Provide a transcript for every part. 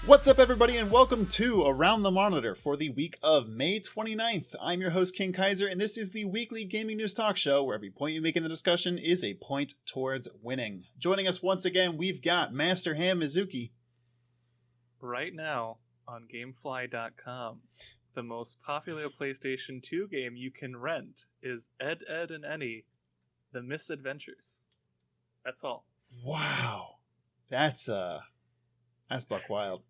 What's up, everybody, and welcome to Around the Monitor for the week of May 29th. I'm your host, King Kaiser, and this is the weekly gaming news talk show where every point you make in the discussion is a point towards winning. Joining us once again, we've got Master Ham Mizuki. Right now on Gamefly.com, the most popular PlayStation 2 game you can rent is Ed, Edd and Eddy, The Misadventures. That's all. Wow. That's buck wild.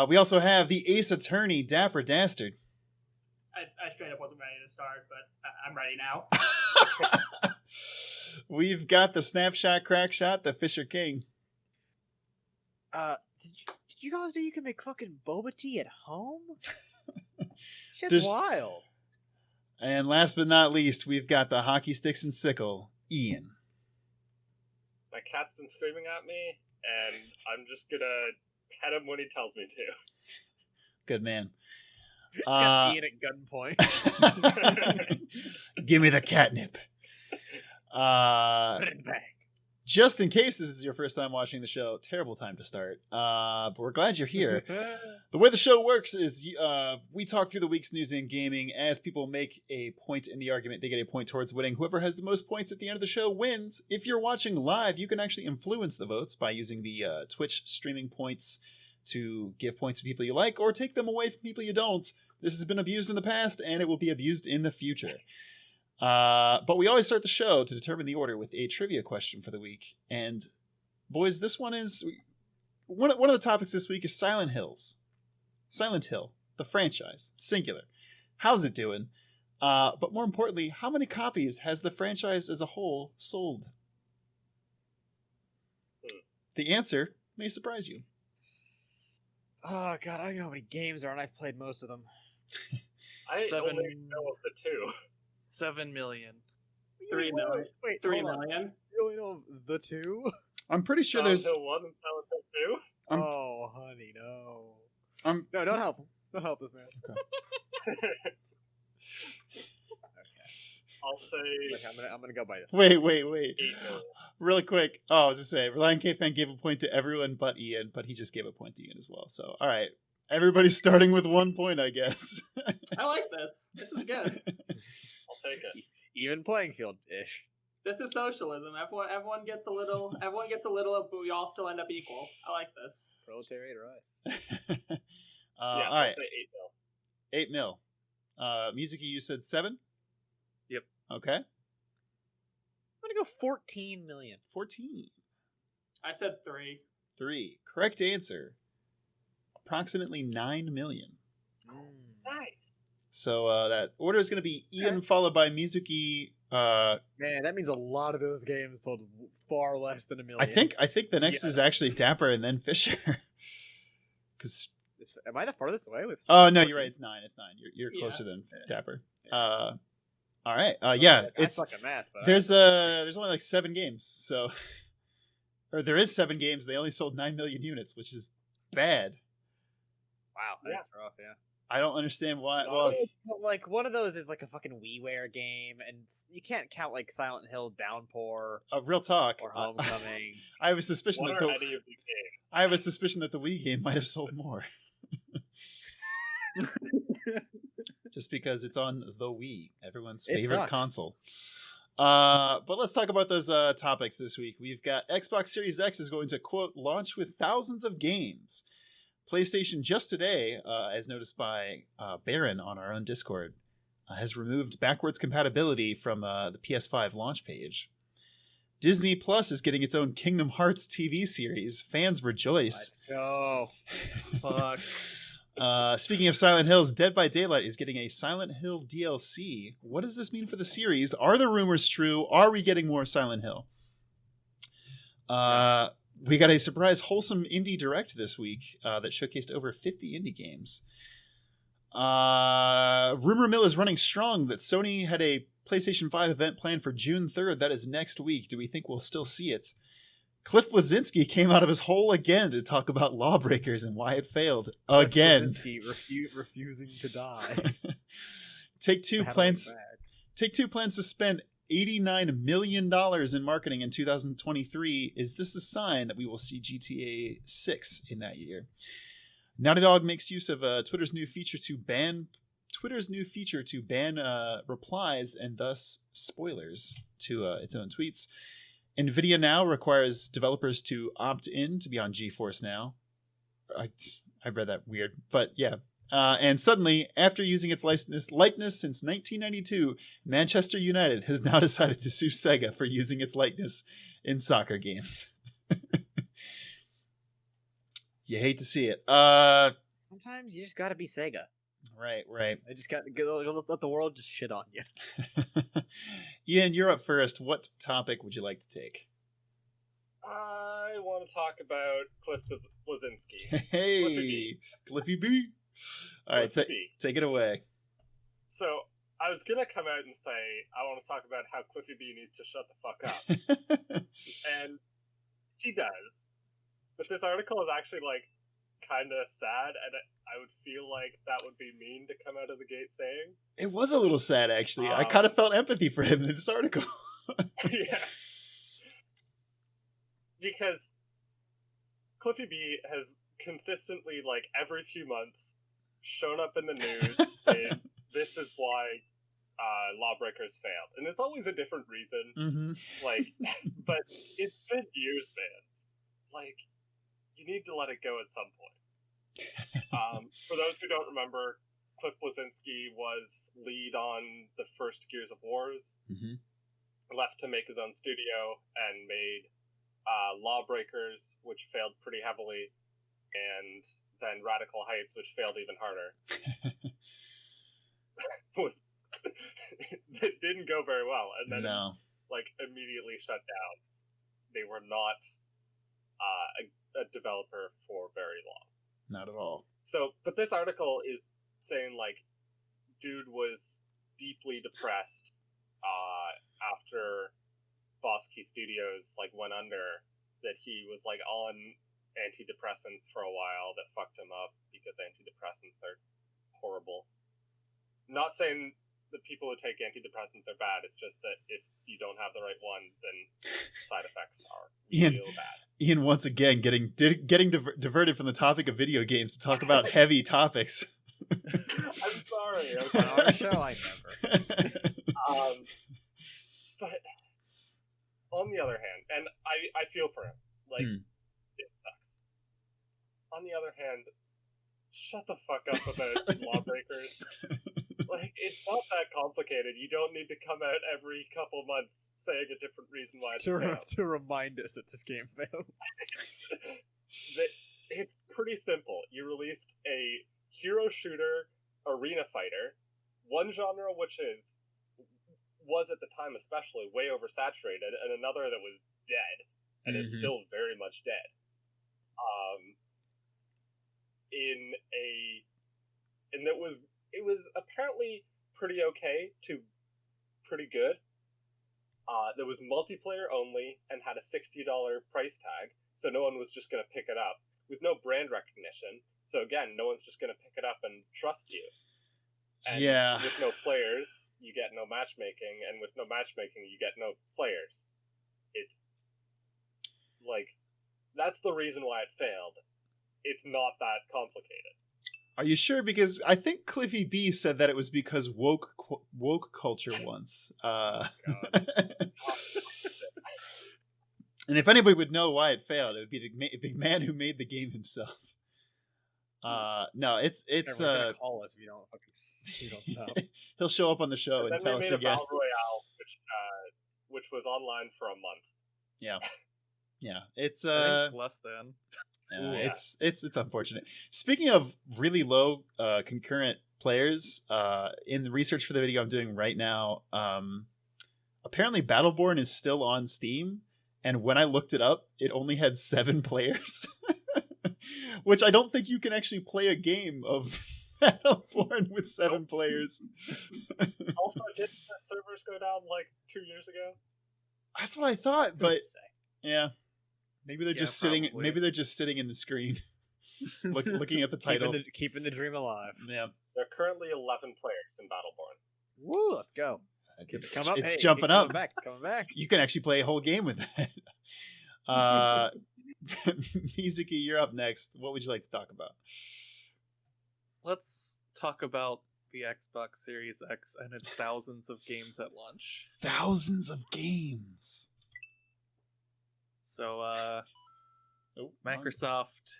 We also have the Ace Attorney, Dapper Dastard. I straight up wasn't ready to start, but I'm ready now. We've got the Snapshot Crackshot, the Fisher King. Did you guys know you can make fucking boba tea at home? Shit's There's- wild. And last but not least, we've got the Hockey Sticks and Sickle, Ian. My cat's been screaming at me, and I'm just gonna pet him when he tells me to. Good man. It's got Ian at gunpoint. Give me the catnip. Put it in the bag. Just in case this is your first time watching the show, terrible time to start. But we're glad you're here. The way the show works is we talk through the week's news in gaming. As people make a point in the argument, they get a point towards winning. Whoever has the most points at the end of the show wins. If you're watching live, you can actually influence the votes by using the Twitch streaming points to give points to people you like or take them away from people you don't. This has been abused in the past, and it will be abused in the future. But we always start the show to determine the order with a trivia question for the week. And boys, this one is one of the topics this week is Silent Hill, the franchise, singular. How's it doing? But more importantly, how many copies has the franchise as a whole sold? The answer may surprise you. Oh god, I don't know how many games there are, and I've played most of them. I only know of the two. 7 million. 3 million. Wait, 3 hold on. million. You only know of the two? I'm pretty sure Silent there's... Hill 1 and Silent Hill 2? Oh, honey, no. No, don't help him. Don't help this man. Okay. I'll say Look, I'm gonna go by this. Wait. 8 million. Really quick. Oh, I was going to say, Reliant K-Fan gave a point to everyone but Ian, but he just gave a point to Ian as well. So, all right. Everybody's starting with 1 point, I guess. I like this. This is good. I'll take it. Even playing field-ish. This is socialism. Everyone gets a little, but we all still end up equal. I like this. Proletariat rise. All I'll right. say 8 mil. 8 mil. Mizuki, you said 7? Yep. Okay. I'm gonna go 14 million. 14. I said 3. 3. Correct answer. Approximately 9 million. Nice. So that order is going to be Ian followed by Mizuki. Man, that means a lot of those games sold far less than a million. I think the next is Yes. actually Dapper and then Fisher. Because Am I the farthest away with? oh no, you're right. It's 9. It's 9. You're Yeah. closer than Dapper. Yeah. All right. Yeah. I It's suck at math. But there's only like 7 games. So or there is 7 games. They only sold 9 million units, which is bad. wow, that's rough. Yeah. I don't understand why. Well, But, like one of those is like a fucking WiiWare game, and you can't count like Silent Hill Downpour real talk. or Homecoming. I have a suspicion What that are any of these games? I have a suspicion that the Wii game might have sold more. Just because it's on the Wii, everyone's It favorite sucks. console. But let's talk about those topics this week. We've got Xbox Series X is going to, quote, launch with thousands of games. PlayStation just today, as noticed by Baron on our own Discord, has removed backwards compatibility from the PS5 launch page. Disney Plus is getting its own Kingdom Hearts TV series. Fans rejoice. Let's go. Fuck. Speaking of Silent Hills, Dead by Daylight is getting a Silent Hill DLC. What does this mean for the series? Are the rumors true? Are we getting more Silent Hill? We got a surprise Wholesome Indie Direct this week that showcased over 50 indie games. Rumor mill is running strong that Sony had a PlayStation 5 event planned for June 3rd. That is next week. Do we think we'll still see it? Cliff Bleszinski came out of his hole again to talk about Lawbreakers and why it failed again. Refusing to die. Take Two plans to spend $89 million in marketing in 2023. Is this the sign that we will see GTA 6 in that year? Naughty Dog makes use of Twitter's new feature to ban replies and thus spoilers to its own tweets. NVIDIA Now requires developers to opt in to be on GeForce Now. I read that weird, but yeah. And suddenly, after using its likeness since 1992, Manchester United has now decided to sue Sega for using its likeness in soccer games. You hate to see it. Sometimes you just gotta be Sega. Right. I just got to let the world just shit on you. Ian, you're up first. What topic would you like to take? I want to talk about Cliff Bleszinski. Hey, Cliffy B. All right, take it away. So, I was going to come out and say, I want to talk about how Cliffy B needs to shut the fuck up. And he does. But this article is actually, like, kind of sad, and I would feel like that would be mean to come out of the gate saying. It was a little sad, actually. I kind of felt empathy for him in this article. Yeah. Because Cliffy B has consistently, like, every few months, shown up in the news saying, this is why Lawbreakers failed. And it's always a different reason. Mm-hmm. Like, but it's been years, man. Like, you need to let it go at some point. For those who don't remember, Cliff Bleszinski was lead on the first Gears of Wars, left to make his own studio, and made Lawbreakers, which failed pretty heavily, and then Radical Heights, which failed even harder. It didn't go very well, and then immediately shut down. They were not a developer for very long. Not at all. So, but this article is saying, like, dude was deeply depressed after Boss Key Studios, like, went under, that he was, like, on antidepressants for a while that fucked him up, because antidepressants are horrible. Not saying that people who take antidepressants are bad, it's just that if you don't have the right one, then side effects are real bad. Ian, once again, getting diverted from the topic of video games to talk about heavy topics. I'm sorry. On our show, I never. But on the other hand, and I feel for him, like, it sucks. On the other hand, shut the fuck up about Lawbreakers. Like, it's not that complicated. You don't need to come out every couple months saying a different reason why it failed. To remind us that this game failed. It's pretty simple. You released a hero shooter arena fighter, one genre which was at the time especially way oversaturated, and another that was dead, and is still very much dead. It was apparently pretty okay to pretty good. There was multiplayer only and had a $60 price tag, so no one was just going to pick it up, with no brand recognition. So again, no one's just going to pick it up and trust you. And with no players, you get no matchmaking, and with no matchmaking, you get no players. It's like, that's the reason why it failed. It's not that complicated. Are you sure? Because I think Cliffy B said that it was because woke culture once. And if anybody would know why it failed, it would be the man who made the game himself. No, it's gonna call us if you don't stop. He'll show up on the show and tell us again. They made a battle royale, which was online for a month. Yeah. It's less than. It's unfortunate. Speaking of really low concurrent players, in the research for the video I'm doing right now, apparently Battleborn is still on Steam, and when I looked it up, it only had 7 players. Which I don't think you can actually play a game of Battleborn with 7 players. Also, didn't the servers go down like 2 years ago? That's what I thought, but yeah. Maybe they're just sitting. Probably. Maybe they're just sitting in the screen, looking at the title, keeping the dream alive. Yeah. There are currently 11 players in Battleborn. Woo! Let's go. It's Hey, jumping it's up. coming back. It's coming back. You can actually play a whole game with that. Mizuki, you're up next. What would you like to talk about? Let's talk about the Xbox Series X and its thousands of games at launch. Thousands of games. So, Oh, Microsoft,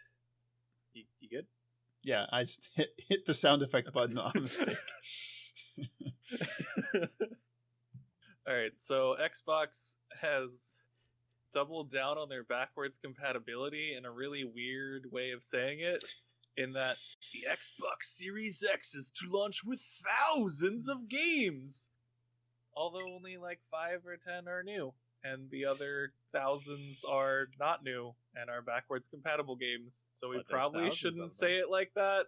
you good? Yeah, I just hit the sound effect button on mistake. All right, so Xbox has doubled down on their backwards compatibility in a really weird way of saying it, in that the Xbox Series X is to launch with thousands of games, although only like 5 or 10 are new, and the other thousands are not new and are backwards compatible games. So we But there's probably thousands shouldn't of say it like that.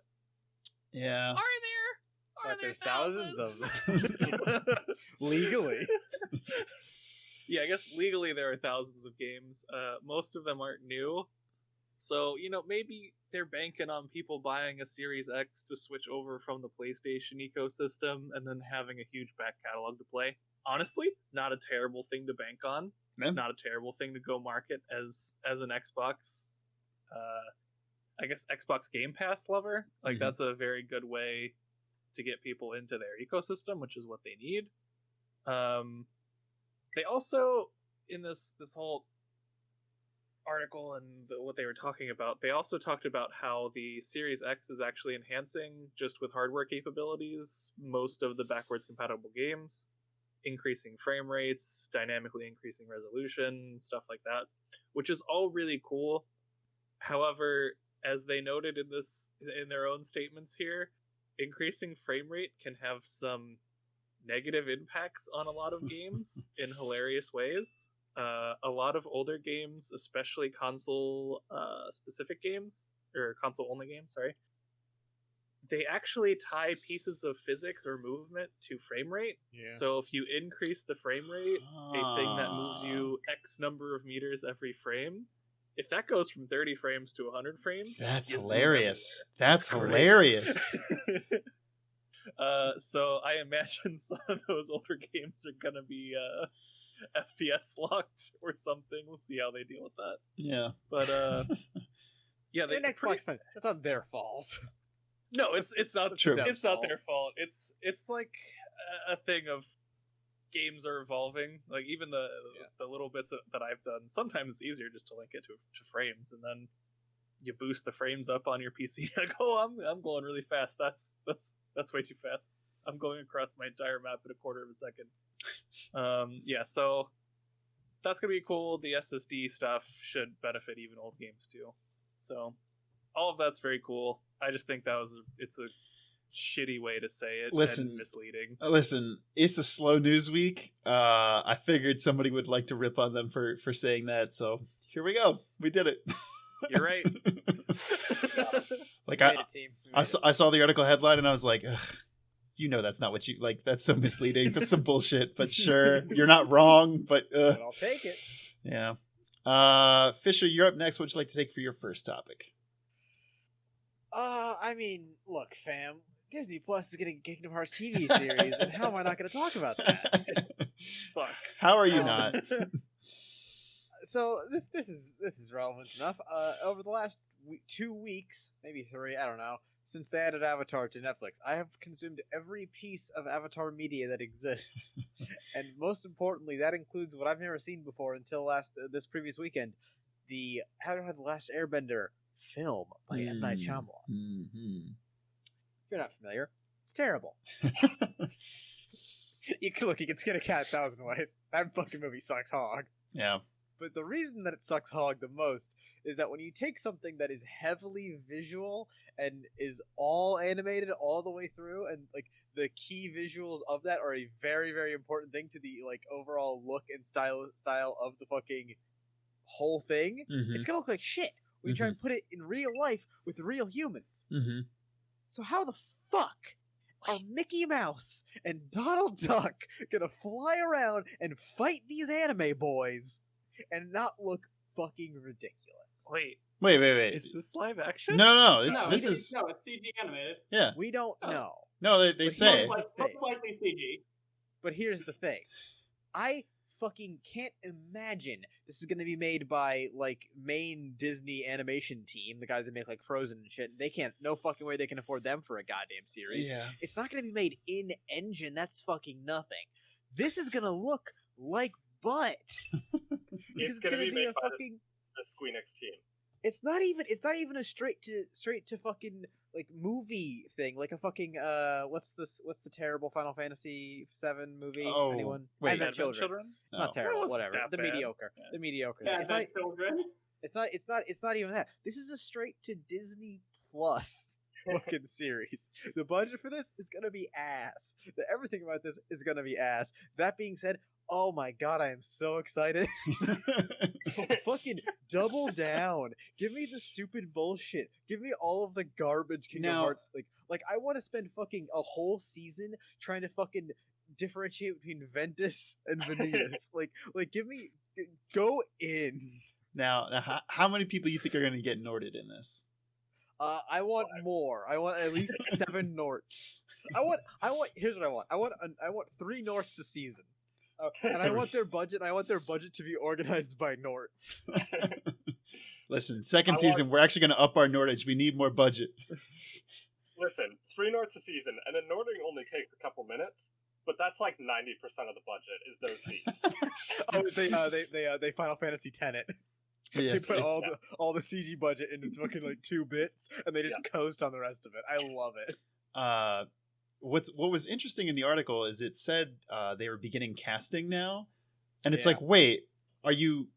Yeah. But there's thousands of them. Legally. Yeah, I guess legally there are thousands of games. Most of them aren't new. So, maybe they're banking on people buying a Series X to switch over from the PlayStation ecosystem and then having a huge back catalog to play. Honestly, not a terrible thing to bank on. Man. Not a terrible thing to go market as an Xbox. I guess Xbox Game Pass lover. Like, that's a very good way to get people into their ecosystem, which is what they need. They also, in this whole article and what they were talking about, they also talked about how the Series X is actually enhancing, just with hardware capabilities, most of the backwards compatible games, increasing frame rates, dynamically increasing resolution, stuff like that, which is all really cool. However, as they noted in their own statements here, increasing frame rate can have some negative impacts on a lot of games in hilarious ways. A lot of older games, especially console specific games, or console only games, sorry, they actually tie pieces of physics or movement to frame rate. Yeah. So if you increase the frame rate, a thing that moves you X number of meters every frame, if that goes from 30 frames to 100 frames, That's you zoom hilarious. everywhere. That's It's great. hilarious. So I imagine some of those older games are gonna be FPS locked or something. We'll see how they deal with that. Yeah. But yeah, They're an Xbox fan. That's not their fault. No, it's not True. It's not their fault. It's like a thing of games are evolving. Like even the little bits that I've done, sometimes it's easier just to link it to frames, and then you boost the frames up on your PC. Like, oh, I'm going really fast. That's way too fast. I'm going across my entire map in a quarter of a second. Yeah, so that's gonna be cool. The SSD stuff should benefit even old games too. So all of that's very cool. I just think it's a shitty way to say it. Listen, and misleading. Listen, it's a slow news week. I figured somebody would like to rip on them for saying that, so here we go. We did it. You're right. Like Made it, team. I saw the article headline and I was like, ugh, that's not what you like. That's so misleading. That's some bullshit. But sure, you're not wrong. But But I'll take it. yeah. Fisher, you're up next. What would you like to take for your first topic? I mean, look, fam. Disney Plus is getting a Kingdom Hearts TV series, and how am I not going to talk about that? Fuck. How are you not? So this is relevant enough. Over the last 2 weeks, maybe 3, I don't know, since they added Avatar to Netflix, I have consumed every piece of Avatar media that exists, and most importantly, that includes what I've never seen before until this previous weekend, the Avatar: The Last Airbender film by M. Night Shyamalan. Mm-hmm. If you're not familiar, it's terrible. You can skin a cat 1,000 ways. That fucking movie sucks hog. Yeah. But the reason that it sucks hog the most is that when you take something that is heavily visual and is all animated all the way through, and like the key visuals of that are a very, very important thing to the like overall look and style of the fucking whole thing, it's gonna look like shit when you try and put it in real life with real humans. Mm-hmm. So how the fuck are Mickey Mouse and Donald Duck gonna fly around and fight these anime boys and not look fucking ridiculous? Wait, Wait. is this live action? No. This it's is CG animated. yeah. We don't know. No, they But say Most likely CG. But here's the thing. I fucking can't imagine this is going to be made by, like, main Disney animation team, the guys that make, like, Frozen and shit. They can't, no fucking way they can afford them for a goddamn series. Yeah. It's not going to be made in-engine. That's fucking nothing. This is going to look like butt. It's going to be made by fucking... the Squeenix team. It's not even a straight to fucking like movie thing, like a fucking what's the terrible Final Fantasy VII movie? Oh, Anyone? wait. Advent Children. It's not Oh. terrible. It wasn't Whatever. that The bad. mediocre. Yeah. The mediocre. Yeah, It's not. children. It's not even that. This is a straight to Disney Plus fucking series. The budget for this is gonna be ass. Everything about this is gonna be ass. That being said, oh my god, I am so excited. Fucking double down. Give me the stupid bullshit. Give me all of the garbage Kingdom Now- Hearts. Like I want to spend fucking a whole season trying to fucking differentiate between Ventus and Vanitas. like give me go in. Now, how many people you think are going to get Norded in this? I want more. I want at least 7 Norts. I want. Here's what I want. I want 3 Norts a season. And I want their budget. I want their budget to be organized by Norts. Listen, second I season, we're actually going to up our Nordage. We need more budget. Listen, 3 Norts a season, and a Nording only takes a couple minutes, but that's like 90% of the budget is those seats. Oh, they Final Fantasy Tenet. Yeah, They put it's- all the CG budget into fucking like 2 bits, and they just coast on the rest of it. I love it. what was interesting in the article is it said they were beginning casting now, and it's Yeah. like, wait, are you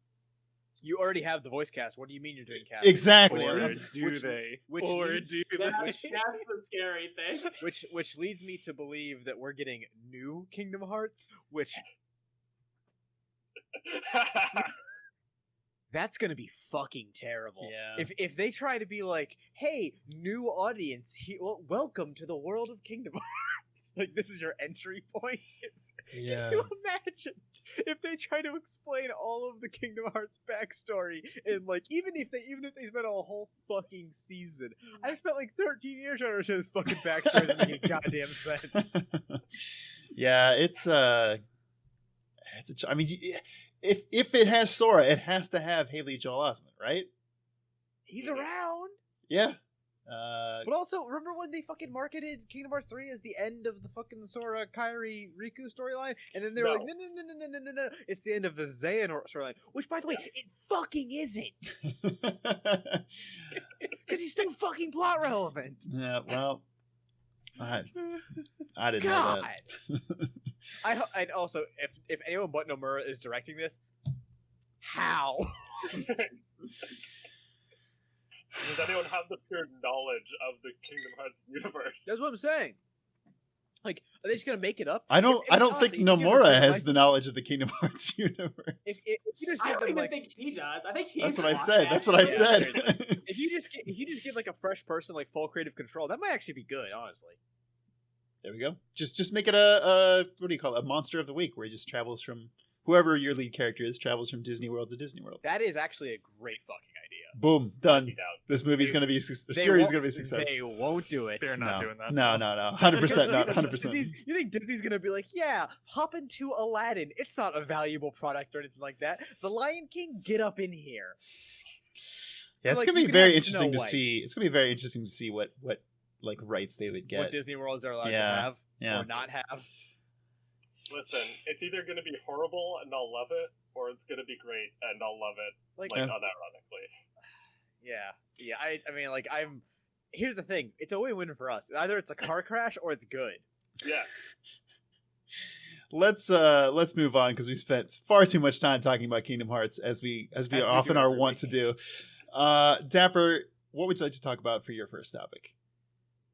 You already have the voice cast. What do you mean you're doing casting? exactly? Or leads- do which- they? which Or leads- do That's they? the scary thing. Which leads me to believe that we're getting new Kingdom Hearts, which that's gonna be fucking terrible. Yeah. If they try to be like, hey, new audience, welcome to the world of Kingdom Hearts. Like this is your entry point. Yeah. Can you imagine if they try to explain all of the Kingdom Hearts backstory and like even if they spent a whole fucking season. I spent like 13 years trying to understand this fucking backstory doesn't make any goddamn sense. Yeah, I mean, if it has Sora, it has to have Haley Joel Osment, right? He's around. Yeah. But also, remember when they fucking marketed Kingdom Hearts 3 as the end of the fucking Sora, Kairi, Riku storyline? And then they were like, no, it's the end of the Xehanort storyline. Which, by the way, it fucking isn't! Because he's still fucking plot relevant! Yeah, well, I didn't know God! that. And also, if anyone but Nomura is directing this, how? Does anyone have the pure knowledge of the Kingdom Hearts universe? That's what I'm saying. Like, are they just gonna make it up? I don't think honestly, if you give Nomura them has the knowledge of the Kingdom Hearts universe. If you just I give don't them even like, think he does. I think That's he's what I lost said. that. That's what I Yeah, said. if you just give like a fresh person like full creative control, that might actually be good, honestly. There we go. Just make it a what do you call it? A monster of the week, where he just travels from whoever your lead character is, travels from Disney World to Disney World. That is actually a great fucking idea. Boom, done. Down. This movie's going to be the They series is won't- going to be a success. They won't do it. They're not doing that. No, 100% not. 100%. You think Disney's gonna be like, yeah, hop into Aladdin. It's not a valuable product or anything like that. The Lion King, get up in here. Yeah, it's Like, going to you be can very have interesting to Snow see. White. It's going to be very interesting to see what like rights they would get. What Disney Worlds are allowed to Yeah. have Yeah. or not have. Listen, it's either going to be horrible and I'll love it, or it's going to be great and I'll love it, Like, like Yeah. unironically. yeah. I mean, like, here's the thing. It's a win-win for us. Either it's a car crash or it's good. Yeah. Let's move on because we spent far too much time talking about Kingdom Hearts as we we often do are every wont to week. do. Dapper, what would you like to talk about for your first topic?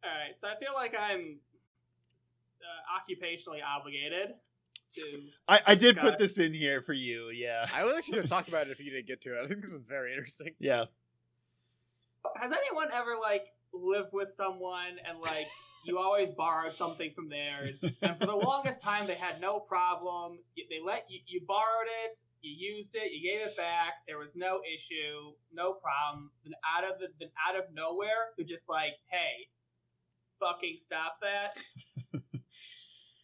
All right, so I feel like I'm occupationally obligated to. I did put Got it. this in here for you. Yeah. I was actually gonna talk about it if you didn't get to it. I think this one's very interesting. Yeah. Has anyone ever like lived with someone and like you always borrowed something from theirs, and for the longest time they had no problem. They let you borrowed it, you used it, you gave it back. There was no issue, no problem. Then out of nowhere, they're just like, "Hey, fucking stop that."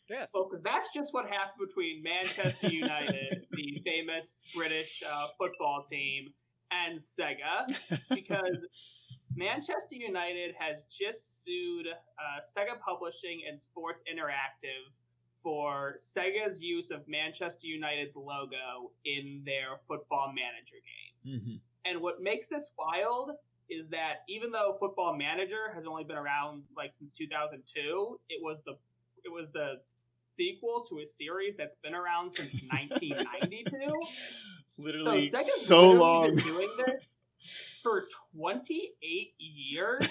Yes. Well, because that's just what happened between Manchester United, the famous British football team, and Sega, because Manchester United has just sued Sega Publishing and Sports Interactive for Sega's use of Manchester United's logo in their Football Manager games. Mm-hmm. And what makes this wild is that even though Football Manager has only been around like since 2002, it was the sequel to a series that's been around since 1992. Literally so Sega's so literally long. been doing this for 28 years,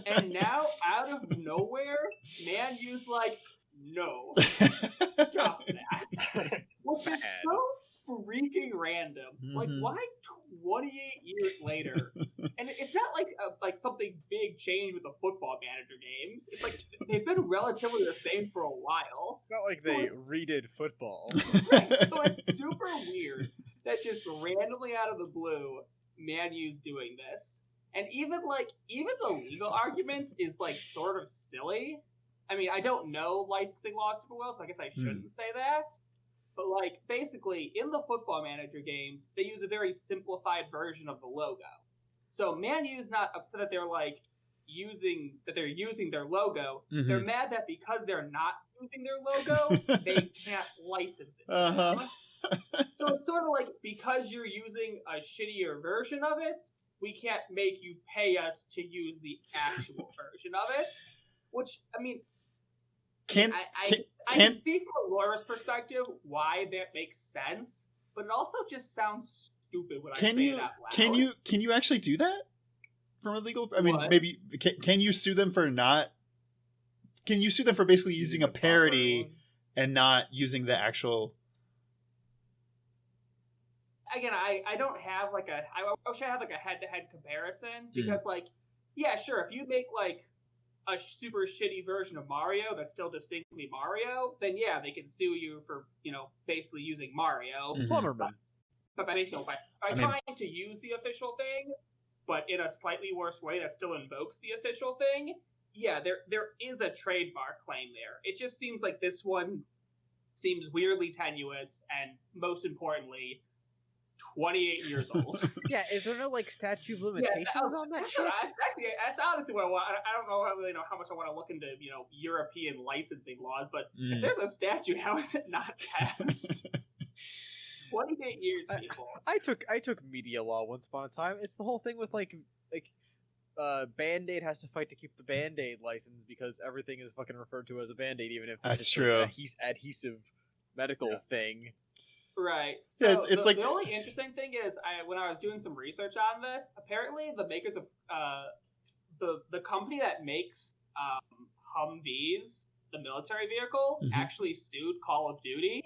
and now out of nowhere, Man U's like, no, stop that. Which is so freaking random. Like, why 28 years later? And it's not like something big changed with the Football Manager games. It's like they've been relatively the same for a while. It's not like they redid football. Right, so it's super weird that just randomly out of the blue, Man U's doing this. And even the legal argument is like sort of silly. I mean, I don't know licensing law super well, so I guess I shouldn't say that. But like basically in the Football Manager games, they use a very simplified version of the logo. So Man U's not upset that they're using their logo. Mm-hmm. They're mad that because they're not using their logo, they can't license it. Uh-huh. So it's sort of like, because you're using a shittier version of it, we can't make you pay us to use the actual version of it. Which, I mean, I can see from a lawyer's perspective why that makes sense, but it also just sounds stupid when I say it out loud. Can you actually do that from a legal? I mean, What? maybe can you sue them for not? Can you sue them for basically using a parody and not using the actual? Again, I don't have I wish I had like a head-to-head comparison, because yeah, sure, if you make like a super shitty version of Mario that's still distinctly Mario, then yeah, they can sue you for, basically using Mario. Plumberman. But by trying to use the official thing, but in a slightly worse way that still invokes the official thing, yeah, there is a trademark claim there. It just seems like this one seems weirdly tenuous, and most importantly, 28 years old. Yeah, is there no statute of limitations on that shit? Actually, that's honestly what I want. I don't really know how much I want to look into, European licensing laws, but if there's a statute, how is it not passed? 28 years, people. I took media law once upon a time. It's the whole thing with Band-Aid has to fight to keep the Band-Aid license because everything is fucking referred to as a Band-Aid, even if it's That's just true. An adhesive medical thing. Right. So yeah, it's the only interesting thing is, when I was doing some research on this, apparently the makers of the company that makes Humvees, the military vehicle, actually sued Call of Duty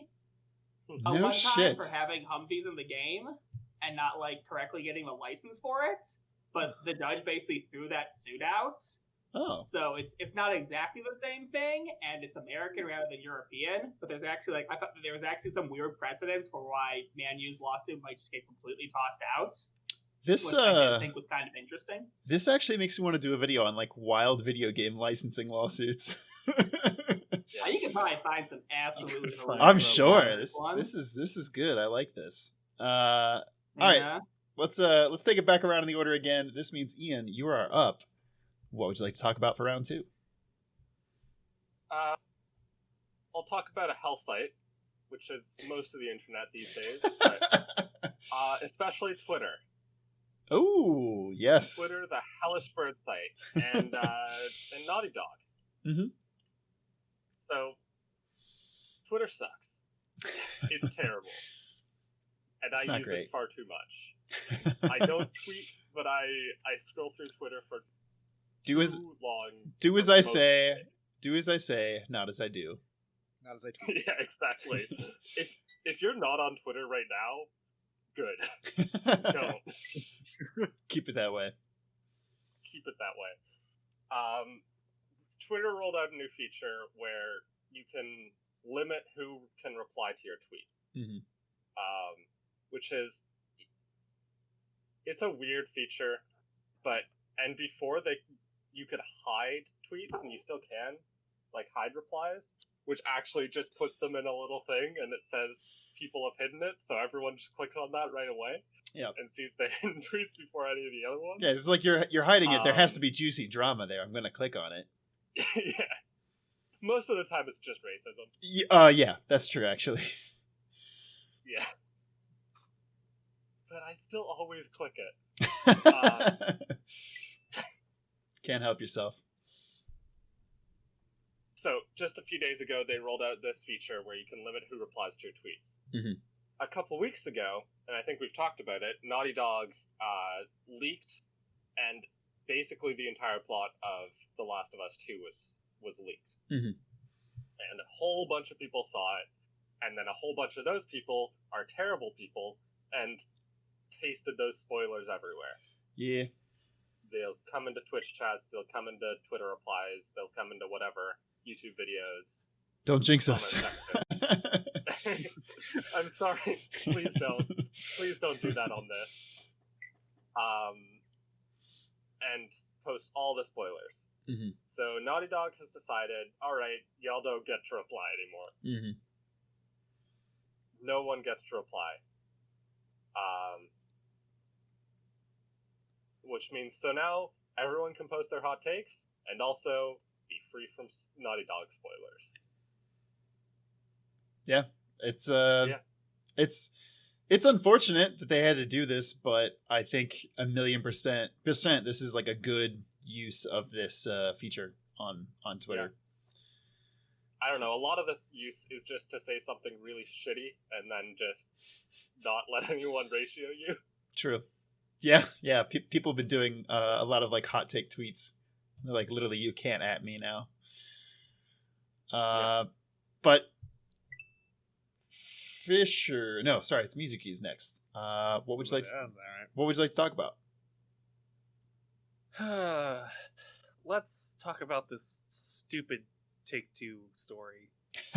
one time for having Humvees in the game and not correctly getting the license for it. But the judge basically threw that suit out. Oh. So it's not exactly the same thing, and it's American rather than European. But there's actually I thought that there was actually some weird precedents for why Man U's lawsuit might just get completely tossed out. This which I did think was kind of interesting. This actually makes me want to do a video on wild video game licensing lawsuits. You can probably find some absolutely. I'm sure this is good. I like this. All right, let's take it back around in the order again. This means Ian, you are up. What would you like to talk about for round two? I'll talk about a hell site, which is most of the internet these days, but especially Twitter. Oh, yes. Twitter, the hellish bird site, and Naughty Dog. Mm-hmm. So, Twitter sucks. It's terrible. And I use it far too much. I don't tweet, but I scroll through Twitter for too long. Do as I say. Do as I say, not as I do. Not as I tweet. Yeah, exactly. if you're not on Twitter right now, good. Don't. Keep it that way. Keep it that way. Twitter rolled out a new feature where you can limit who can reply to your tweet. Mm-hmm. Which is, it's a weird feature, and before you could hide tweets, and you still can, hide replies, which actually just puts them in a little thing, and it says people have hidden it, so everyone just clicks on that right away. Yep. And sees the hidden tweets before any of the other ones. Yeah, it's like you're hiding it. There has to be juicy drama there. I'm gonna click on it. Yeah. Most of the time, it's just racism. Yeah, that's true, actually. Yeah. But I still always click it. Can't help yourself. So, just a few days ago, they rolled out this feature where you can limit who replies to your tweets. Mm-hmm. A couple weeks ago, and I think we've talked about it, Naughty Dog leaked, and basically the entire plot of The Last of Us 2 was leaked. Mm-hmm. And a whole bunch of people saw it, and then a whole bunch of those people are terrible people, and pasted those spoilers everywhere. Yeah. They'll come into Twitch chats, they'll come into Twitter replies, they'll come into whatever, YouTube videos. Don't jinx us. I'm sorry. Please don't. Please don't do that on this. And post all the spoilers. Mm-hmm. So Naughty Dog has decided, alright, y'all don't get to reply anymore. Mm-hmm. No one gets to reply. Which means, so now everyone can post their hot takes, and also be free from Naughty Dog spoilers. Yeah, it's unfortunate that they had to do this, but I think 1,000,000% this is like a good use of this feature on Twitter. Yeah. I don't know. A lot of the use is just to say something really shitty and then just not let anyone ratio you. True. Yeah. People have been doing a lot of like hot take tweets. They're like, literally, you can't at me now. But Fisher, no, sorry, it's Mizuki's next. What would you like? What would you like to talk about? Let's talk about this stupid Take-Two story.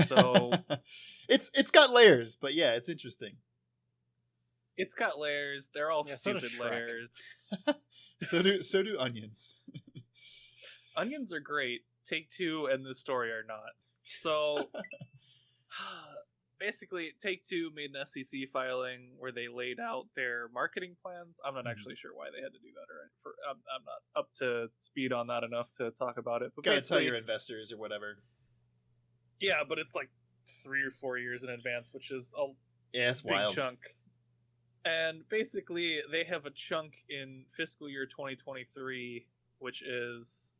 So it's got layers, but yeah, it's interesting. It's got layers. They're all stupid layers. So do onions. Onions are great. Take-Two and this story are not. So basically, Take-Two made an SEC filing where they laid out their marketing plans. I'm not actually sure why they had to do that, I'm not up to speed on that enough to talk about it. But gotta tell your investors or whatever. Yeah, but it's like 3 or 4 years in advance, which is a it's big wild chunk. And basically, they have a chunk in fiscal year 2023, which is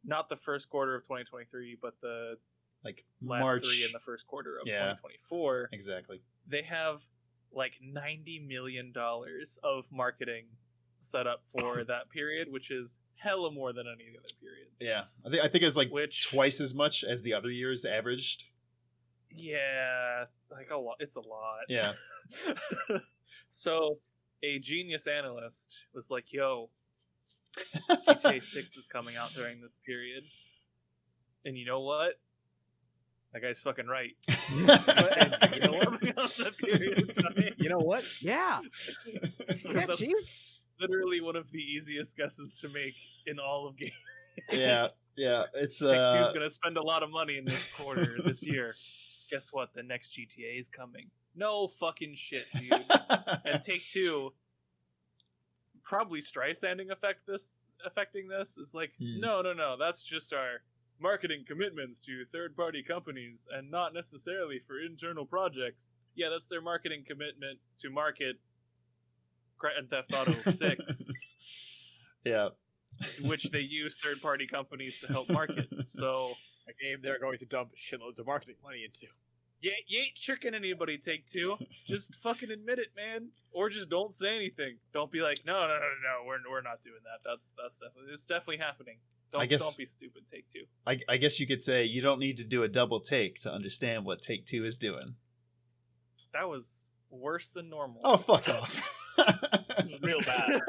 not the first quarter of 2023, but the like last March 3 in the first quarter of 2024. Exactly. They have like $90 million of marketing set up for that period, which is hella more than any other period. Yeah, I think it's like twice as much as the other years averaged. Yeah, like a lot. It's a lot. Yeah. So a genius analyst was like, "Yo, GTA 6 is coming out during this period, and you know what? That guy's fucking right. You know what? Yeah. That's literally one of the easiest guesses to make in all of games. Yeah. It's Take-Two's gonna spend a lot of money in this quarter this year. Guess what? The next GTA is coming. No fucking shit, dude. And Take-Two, probably Streisanding affecting this is like, no. That's just our marketing commitments to third-party companies and not necessarily for internal projects. Yeah, that's their marketing commitment to market Grand Theft Auto 6. Yeah. Which they use third-party companies to help market. So a game they're going to dump shitloads of marketing money into. You ain't tricking anybody, Take-Two. Just fucking admit it, man. Or just don't say anything. Don't be like, no, we're not doing that. That's definitely, it's definitely happening. Don't be stupid, Take-Two. I guess you could say you don't need to do a double take to understand what Take-Two is doing. That was worse than normal. Oh, fuck off. Real bad.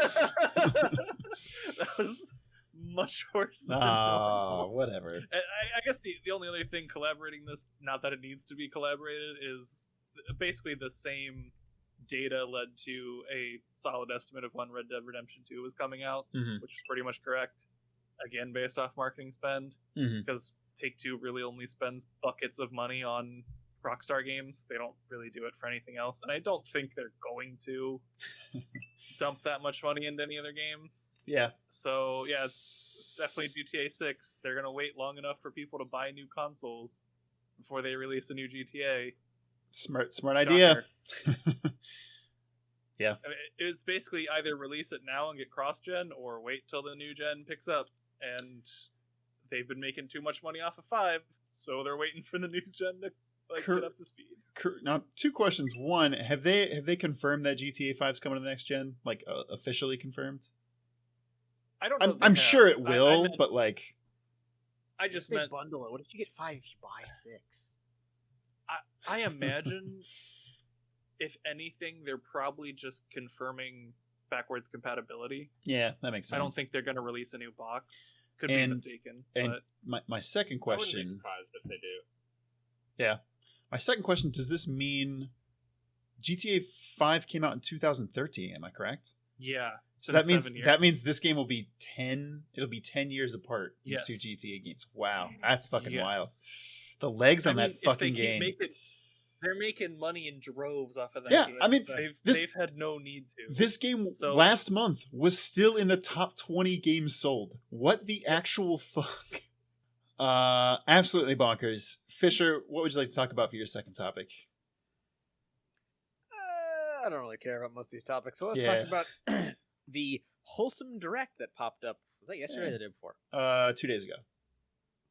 That was much worse than normal. Whatever. I guess the only other thing collaborating this, not that it needs to be collaborated, is basically the same data led to a solid estimate of when Red Dead Redemption 2 was coming out, which was pretty much correct. Again, based off marketing spend, because Take-Two really only spends buckets of money on Rockstar games. They don't really do it for anything else, and I don't think they're going to dump that much money into any other game. Yeah. So yeah, it's definitely GTA 6. They're gonna wait long enough for people to buy new consoles before they release a new GTA. Smart Shocker. idea. Yeah. I mean, it's basically either release it now and get cross-gen, or wait till the new gen picks up. And they've been making too much money off of 5, so they're waiting for the new gen to get up to speed. Now, 2 questions. One, have they confirmed that GTA 5's coming to the next gen? Like officially confirmed? I don't know. I'm sure it will, but like, I just They meant bundle it. What if you get 5 if you buy 6? I imagine, if anything, they're probably just confirming backwards compatibility. Yeah, that makes sense. I don't think they're going to release a new box. Could be mistaken. And but my second I wouldn't be question. surprised if they do. Yeah, my second question: does this mean GTA 5 came out in 2013? Am I correct? yeah. So that means this game will be 10. It'll be 10 years apart. These Yes. 2 GTA games. Wow, that's fucking Yes. wild. The legs on that if fucking they game. they're making money in droves off of that Yeah, game. I mean, they've had no need to. This game So- last month was still in the top 20 games sold. What the actual fuck? Absolutely bonkers. Fisher, what would you like to talk about for your second topic? I don't really care about most of these topics, so let's Yeah. talk about the Wholesome Direct that popped up. Was that yesterday or the day before? 2 days ago.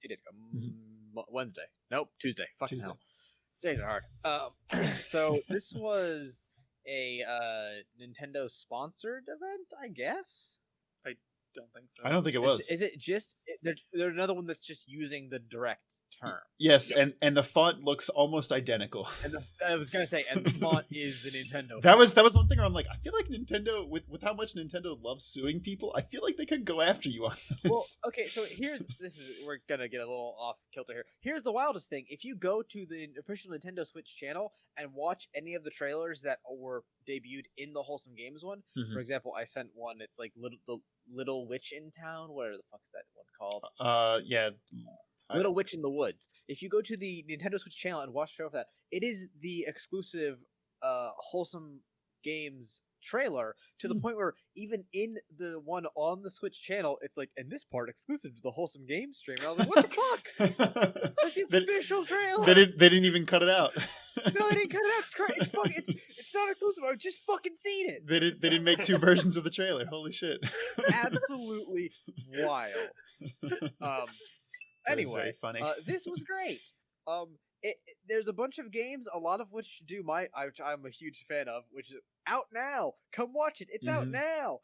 2 days ago. Mhm. Wednesday. Nope, Tuesday. Fucking Tuesday. hell. Days are hard. So this was a Nintendo sponsored event, I guess. Don't think so. I don't think it was. Is it just they're another one that's just using the Direct term? Yes, and the font looks almost identical. And I was gonna say, and the font is the Nintendo. That was one thing where I'm like, I feel like Nintendo, with how much Nintendo loves suing people, I feel like they could go after you on this. Well, okay, so we're gonna get a little off kilter here. Here's the wildest thing: if you go to the official Nintendo Switch channel and watch any of the trailers that were debuted in the Wholesome Games one, Mhm. for example, I sent one. It's like the Little Witch in Town. What the fuck's that one called? Yeah. Little Witch in the Woods. If you go to the Nintendo Switch channel and watch the trailer for that, it is the exclusive Wholesome Games trailer to the point where even in the one on the Switch channel, it's like, and this part exclusive to the Wholesome Games stream. And I was like, what the fuck? That's the official trailer. They didn't even cut it out. No, they didn't cut it out. It's great. It's not exclusive. I've just fucking seen it. They didn't make 2 versions of the trailer. Holy shit. Absolutely wild. That is very Anyway, funny. this was great. There's a bunch of games, a lot of which I'm a huge fan of, which is out now. Come watch it. It's out Mhm. now.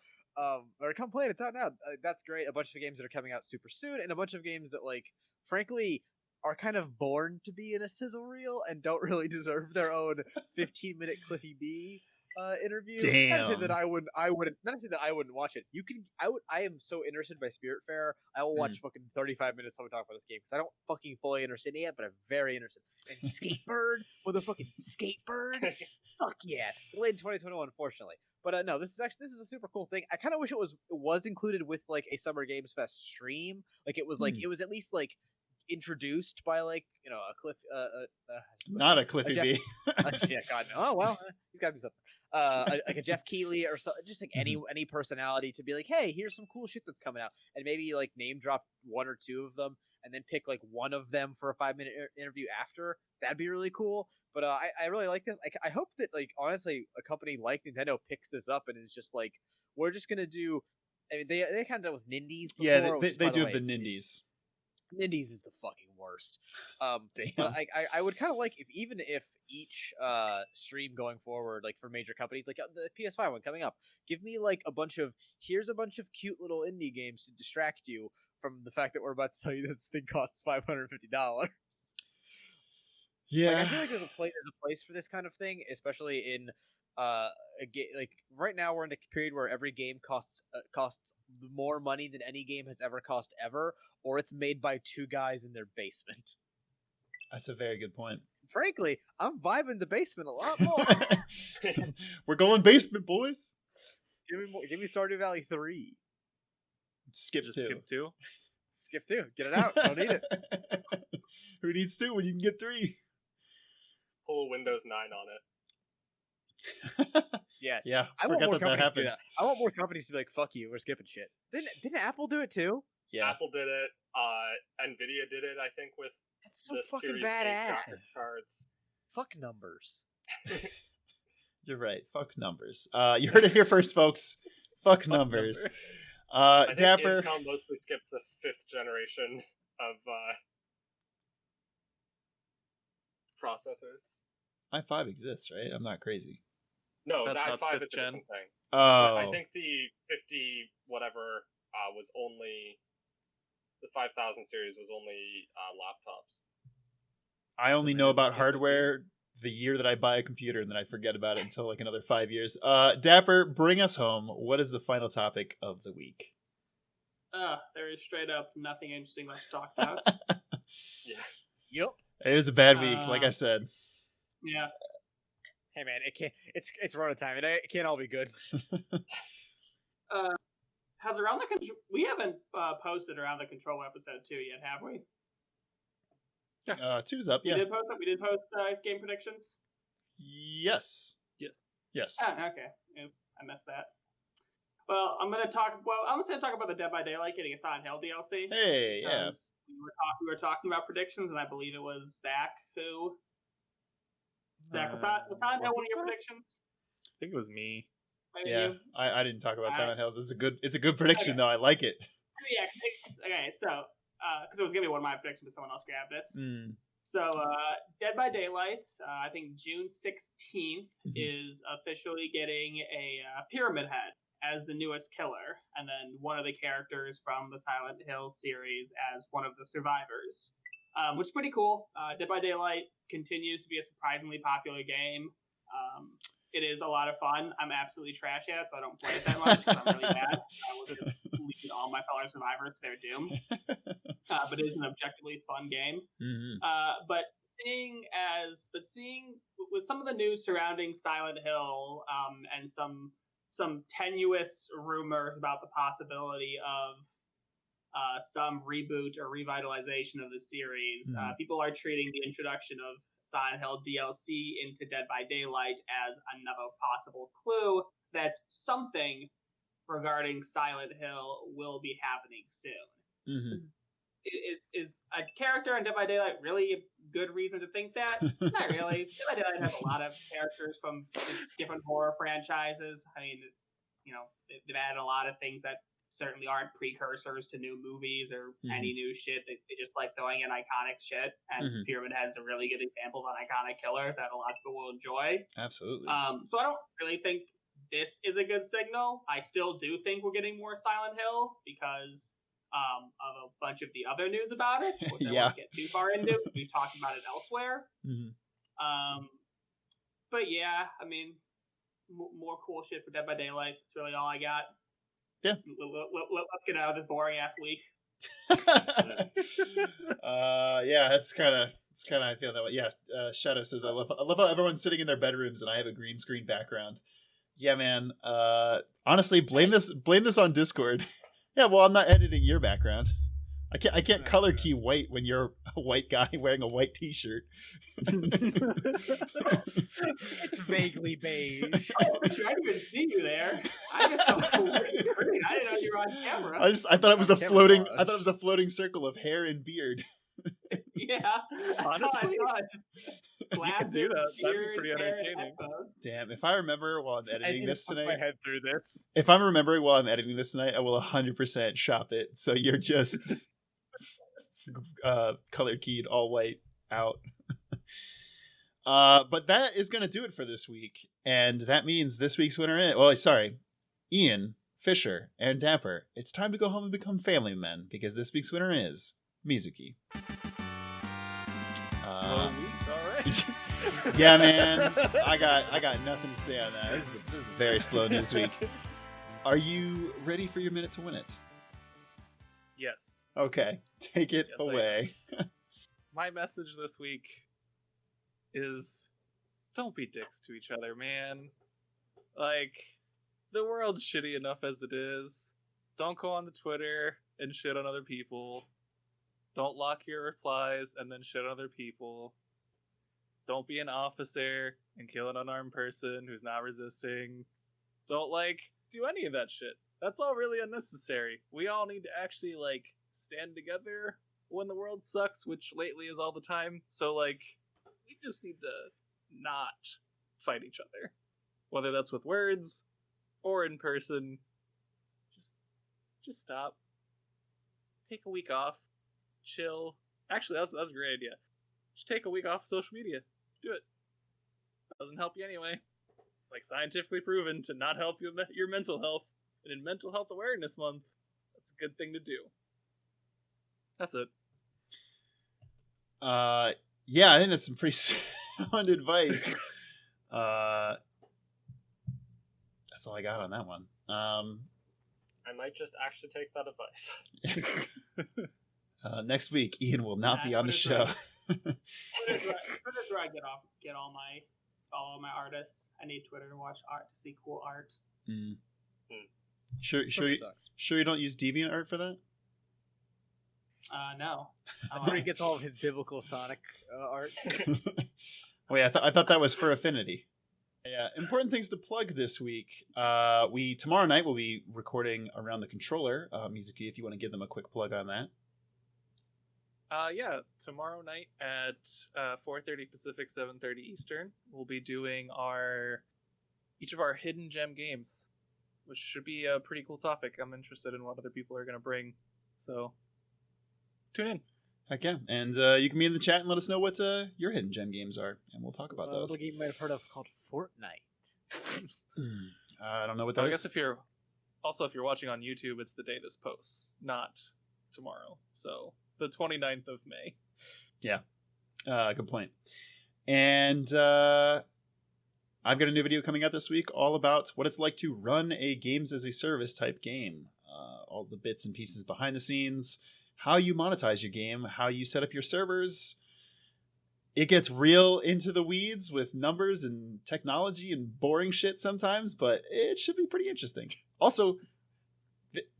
Or come play it. It's out now. That's great. A bunch of games that are coming out super soon, and a bunch of games that, like, frankly, are kind of born to be in a sizzle reel and don't really deserve their own 15-minute Cliffy B interview. Not to say that I wouldn't. Not to say that I wouldn't watch it. I am so interested by Spiritfarer. I will watch fucking 35 minutes of talk about this game because I don't fucking fully understand it yet, but I'm very interested. And Skatebird with a fucking Skatebird. Fuck yeah! Late in 2021, unfortunately. But no, this is a super cool thing. I kind of wish it was included with like a Summer Games Fest stream. Like it was it was at least like introduced by like a Cliff. Not a Cliffy Jeff- B. Yeah, God, no. Oh well, he's got to do something. Like a Jeff Keighley or so, just like any personality to be like, hey, here's some cool shit that's coming out, and maybe like name drop 1 or 2 of them, and then pick like one of them for a 5-minute interview after. That'd be really cool. But I really like this. I hope that like honestly a company like Nintendo picks this up and is just like, we're just gonna do. I mean, they kind of done with Nindies before. Yeah, which, they by do way, have the Nindies. Nindies is the fucking worst. Damn. But I would kind of like if each stream going forward, like for major companies, like the PS5 one coming up, give me like here's a bunch of cute little indie games to distract you from the fact that we're about to tell you that this thing costs $550. Yeah. Like, I feel like there's a place for this kind of thing, especially in like right now we're in a period where every game costs more money than any game has ever cost ever, or it's made by 2 guys in their basement. That's a very good point. Frankly, I'm vibing the basement a lot more. We're going basement, boys. Give me Stardew Valley 3. Skip Just 2. skip 2. Skip 2. Get it out. Don't need it. Who needs 2 when you can get 3? Pull Windows 9 on it. Yes. Yeah, I want forgot more that companies to do happens. that. I want more companies to be like, fuck you, we're skipping shit. Didn't Apple do it too? Yeah. Apple did it. Nvidia did it, I think, with That's so the fucking Series 8 badass. graphics cards. Fuck numbers. You're right. Fuck numbers. You heard it here first, folks. Fuck numbers. I think Dapper. Intel mostly skipped the 5th generation of processors. i5 exists, right? I'm not crazy. No, That's the not i5 is 5th a gen. different thing. Oh. I think the 50 whatever was only the 5000 series was only laptops. I only Then know I about skip it, hardware the year that I buy a computer, and then I forget about it until like another 5 years. Dapper, bring us home. What is the final topic of the week? There is straight up nothing interesting left to talk about. Yeah. Yep. It was a bad week, like I said. Yeah. Hey man, it can't. It's Rona time. It can't all be good. Has Around the Control? We haven't posted Around the Control episode 2 yet, have we? 2's up, yeah. We did post it. We did post game predictions. Yes. Yes. Yes. Oh, okay. Oop, I missed that. Well, I'm gonna talk. Well, I'm just gonna talk about the Dead by Daylight getting a Silent Hill DLC. Hey, yeah. because we were talking about predictions, and I believe it was Zach who. Zach, was Silent Hill one of your predictions? I think it was me. Maybe Yeah, you? I didn't talk about Alright. Silent Hills. It's a good prediction though. I like it. Yeah. Okay. So, because it was gonna be one of my predictions, but someone else grabbed it. Mm. So, Dead by Daylight, I think June 16th Mhm. is officially getting a Pyramid Head as the newest killer, and then one of the characters from the Silent Hill series as one of the survivors, which is pretty cool. Dead by Daylight continues to be a surprisingly popular game. It is a lot of fun. I'm absolutely trash at it, so I don't play it that much because I'm really bad. I will just lead all my fellow survivors to their doom. But it is an objectively fun game. Mm-hmm. But seeing with some of the news surrounding Silent Hill, and some tenuous rumors about the possibility of some reboot or revitalization of the series, people are treating the introduction of Silent Hill DLC into Dead by Daylight as another possible clue that something regarding Silent Hill will be happening soon. Mm-hmm. Is a character in Dead by Daylight really a good reason to think that? Not really. Dead by Daylight has a lot of characters from different horror franchises. I mean, they've added a lot of things that certainly aren't precursors to new movies or any new shit. They just like throwing in iconic shit, and Pyramid Head's a really good example of an iconic killer that a lot of people will enjoy. Absolutely. So I don't really think this is a good signal. I still do think we're getting more Silent Hill because of a bunch of the other news about it, which I won't get too far into. We've talked about it elsewhere. Mm-hmm. But yeah, I mean, more cool shit for Dead by Daylight. That's really all I got. Yeah. Let's get out of this boring ass week. Yeah, that's kind of how I feel that way. Yeah, Shadow says I love how everyone's sitting in their bedrooms and I have a green screen background. Yeah, man. Honestly, blame this on Discord. Yeah, well, I'm not editing your background. I can't color key white when you're a white guy wearing a white t-shirt. It's vaguely beige. I didn't even see you there. I just saw the white screen. I didn't know you were on camera. I thought it was a floating circle of hair and beard. Yeah. Honestly, You can do that. That'd be pretty entertaining. Damn, if I remember while I'm editing this My tonight, head through this. if I'm remembering while I'm editing this tonight, I will 100% shop it. So you're just color keyed all white out. But that is going to do it for this week. And that means this week's winner is... Well, sorry. Ian, Fisher, and Dapper. It's time to go home and become family men, because this week's winner is Mizuki. Slow week, all right. Yeah, man. I got nothing to say on that. This is a very slow news week. Are you ready for your minute to win it? Yes. Okay. Take it away. My message this week is don't be dicks to each other, man. Like, the world's shitty enough as it is. Don't go on the Twitter and shit on other people. Don't lock your replies and then shit on other people. Don't be an officer and kill an unarmed person who's not resisting. Don't, do any of that shit. That's all really unnecessary. We all need to actually, stand together when the world sucks, which lately is all the time. So, we just need to not fight each other. Whether that's with words or in person. Just stop. Take a week off. Chill. Actually, that's a great idea. Just take a week off of social media. Do it. Doesn't help you anyway. Scientifically proven to not help your mental health. And in Mental Health Awareness Month, that's a good thing to do. That's it. Yeah, I think that's some pretty sound advice. That's all I got on that one. I might just actually take that advice. Next week, Ian will not be on the show. Twitter's where I get all my artists. I need Twitter to watch art, to see cool art. Mm. Sure you don't use DeviantArt for that? No. That's where he gets all of his biblical Sonic art. Wait, I thought that was for Affinity. Yeah, important things to plug this week. Tomorrow night we'll be recording Around the Controller. Mizuki, if you want to give them a quick plug on that. Yeah, tomorrow night at 4:30 Pacific, 7:30 Eastern, we'll be doing each of our hidden gem games, which should be a pretty cool topic. I'm interested in what other people are going to bring, so tune in. Heck yeah, and you can be in the chat and let us know what your hidden gem games are, and we'll talk about those. A game you might have heard of called Fortnite. I don't know what that I is. guess if you're watching on YouTube, it's the day this posts, not tomorrow. So the 29th of May. Yeah, good point. And I've got a new video coming out this week all about what it's like to run a games as a service type game. All the bits and pieces behind the scenes, how you monetize your game, how you set up your servers. It gets real into the weeds with numbers and technology and boring shit sometimes, but it should be pretty interesting. Also,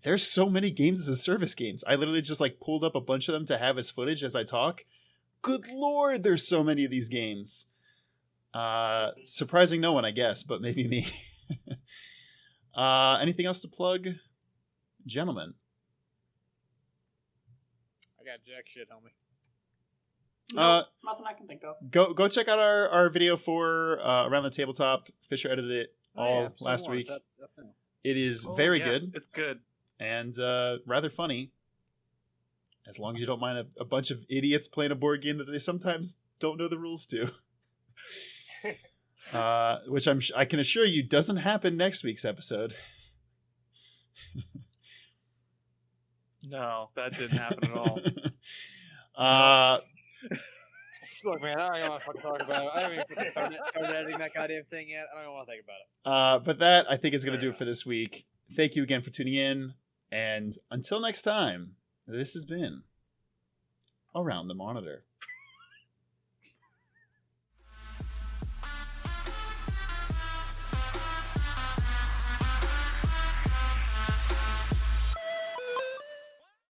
there's so many games as a service games. I literally just pulled up a bunch of them to have as footage as I talk. Good lord, there's so many of these games. Surprising no one, I guess, but maybe me. Anything else to plug? Gentlemen. I got jack shit, homie. Nothing I can think of. Go check out our video for Around the Tabletop. Fisher edited it last week. It is very good. It's good. And rather funny. As long as you don't mind a bunch of idiots playing a board game that they sometimes don't know the rules to. Which I can assure you doesn't happen next week's episode. No, that didn't happen at all. Look, man, I don't even want to fucking talk about it. I haven't even started editing that goddamn thing yet. I don't even want to think about it. But that, I think, is going to do it for this week. Thank you again for tuning in. And until next time, this has been Around the Monitor.